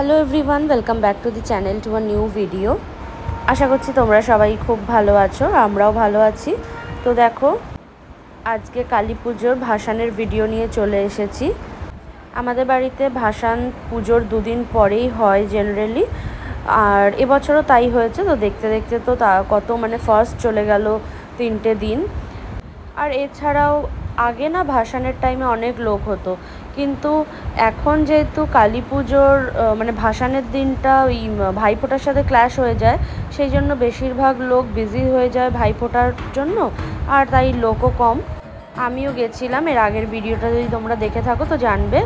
Hello everyone, welcome back to the channel to a new video. আশা করছি তোমরা সবাই খুব ভালো আছো, আমরাও ভালো আছি। তো দেখো, আজকে কালী পুজোর ভাসানের ভিডিও নিয়ে চলে এসেছি। আমাদের বাড়িতে ভাসান পুজোর দুদিন পরেই হয় জেনারেলি, আর এবছরও তাই হয়েছে। তো দেখতে দেখতে তো কত ফার্স্ট চলে গেল 3টে দিন। আর এছাড়াও আগে না ভাসানের টাইমে অনেক লোক হতো, কিন্তু এখন যেহেতু কালী পুজোর ভাসানের দিনটা ওই ভাইফোঁটার সাথে ক্ল্যাশ হয়ে যায়, সেই জন্য বেশিরভাগ লোক বিজি হয়ে যায় ভাইফোঁটার জন্য, আর তাই লোকও কম। আমিও গেছিলাম, এর আগের ভিডিওটা যদি তোমরা দেখে থাকো তো জানবে,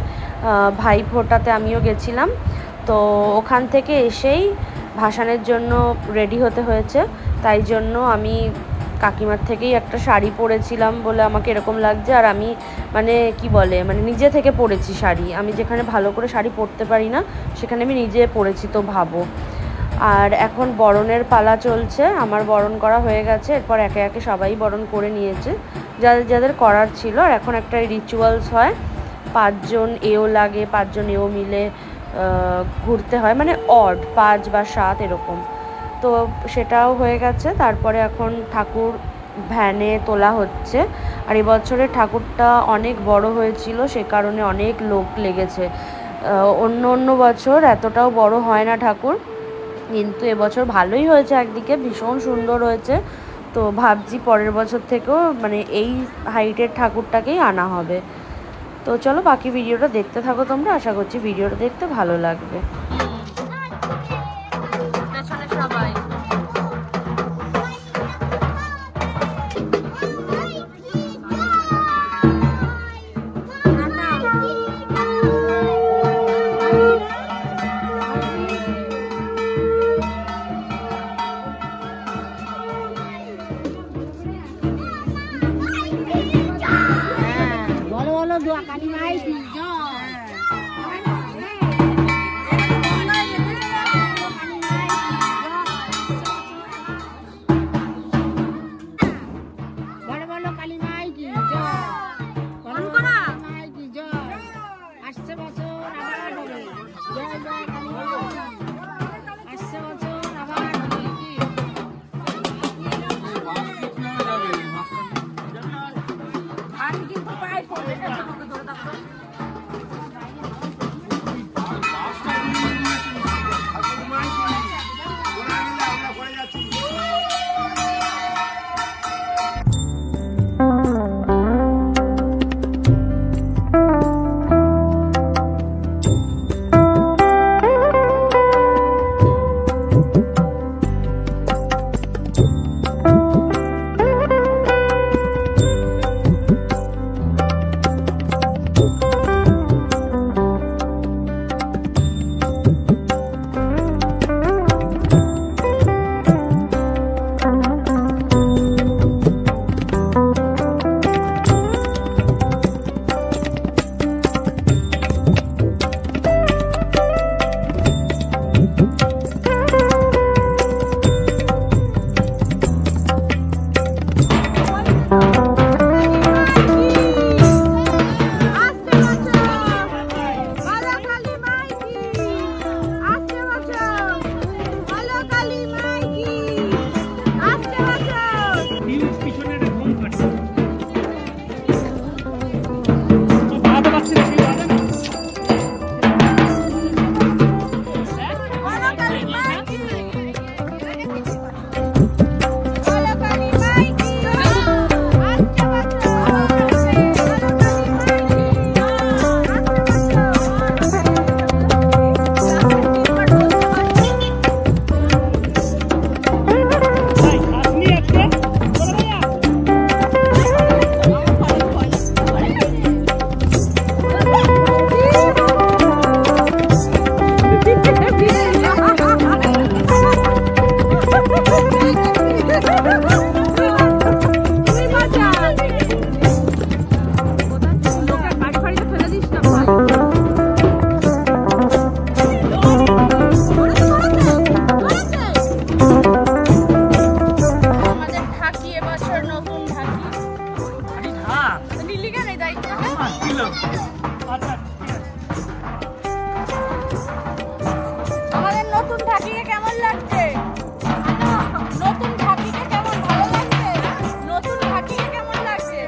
ভাইফোঁটাতে আমিও গেছিলাম। তো ওখান থেকে এসেই ভাসানের জন্য রেডি হতে হয়েছে, তাই জন্য আমি কাকিমার থেকেই একটা শাড়ি পরেছিলাম বলে আমাকে এরকম লাগছে। আর আমি নিজে থেকে পরেছি শাড়ি, আমি যেখানে ভালো করে শাড়ি পরতে পারি না সেখানে আমি নিজে পরেছি, তো ভাবো। আর এখন বরণের পালা চলছে, আমার বরণ করা হয়ে গেছে, এরপর একে একে সবাই বরণ করে নিয়েছে যাদের যাদের করার ছিল। আর এখন একটা রিচুয়ালস হয়, 5 জন এও লাগে, 5 জন এও মিলে ঘুরতে হয়, অড 5 বা 7 এরকম। তো সেটাও হয়ে গেছে। তারপরে এখন ঠাকুর ভ্যানে তোলা হচ্ছে। আর এবছরের ঠাকুরটা অনেক বড় হয়েছিল, সে কারণে অনেক লোক লেগেছে। অন্য বছর এতটাও বড় হয় না ঠাকুর, কিন্তু এবছর ভালোই হয়েছে, একদিকে ভীষণ সুন্দর হয়েছে। তো ভাবছি পরের বছর থেকেও এই হাইটের ঠাকুরটাকেই আনা হবে। তো চলো বাকি ভিডিওটা দেখতে থাকো তোমরা, আশা করছি ভিডিওটা দেখতে ভালো লাগবে। ঢাকিকে কেমন লাগছে? নতুন ঢাকিকে কেমন ভালো লাগছে? নতুন ঢাকিকে কেমন লাগছে?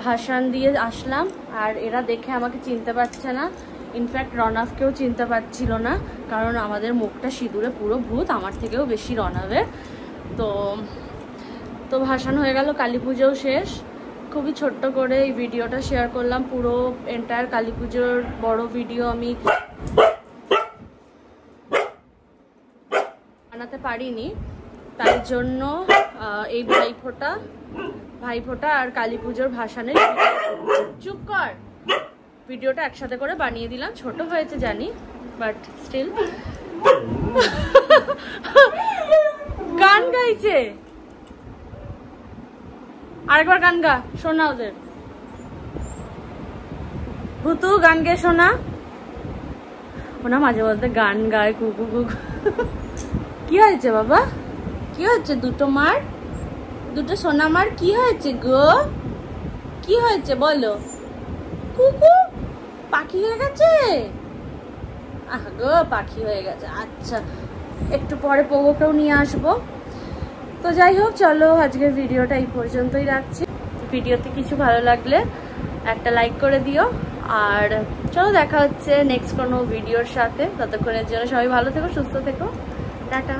ভাসান দিয়ে আসলাম আর এরা দেখে আমাকে চিনতে পারছে না, ইনফ্যাক্ট রনবকেও চিনতে পারছিল না, কারণ আমাদের মুখটা সিঁদুরে পুরো ভূত, আমার থেকেও বেশি রনবের। তো ভাসান হয়ে গেল, কালী পুজোও শেষ। খুবই ছোট্ট করে এই ভিডিওটা শেয়ার করলাম, পুরো এন্টায়ার কালী পুজোর বড় ভিডিও আমি বানাতে পারিনি, তাই জন্য এই ভাইফোঁটা আর কালী পুজোর ভাসানের চুপ কর ভিডিওটা একসাথে করে বানিয়ে দিলাম। ছোট হয়েছে জানি, বাট স্টিল। গান গাইছে, আরেকবার গান গা, শোনা ওদের। ভুতু গান গে শোনা। ওনা মাঝে মধ্যে গান গায়, কুকু কুকু। কি হয়েছে বাবা, কি হয়েছে? দুটো সোনা মার কি হয়েছে গো? কি হয়েছে বলো? কুকু পাখি হয়ে গেছে? আহ গো পাখি হয়ে গেছে, আচ্ছা একটু পরে পোগোকেও নিয়ে আসবো। তো যাই হোক, চলো আজকের ভিডিওটা এই পর্যন্তই রাখছি। ভিডিওতে কিছু ভালো লাগলে একটা লাইক করে দিও, আর চলো দেখা হচ্ছে নেক্সট কোনো ভিডিওর সাথে। ততক্ষণের জন্য সবাই ভালো থেকো, সুস্থ থেকো, টাটা।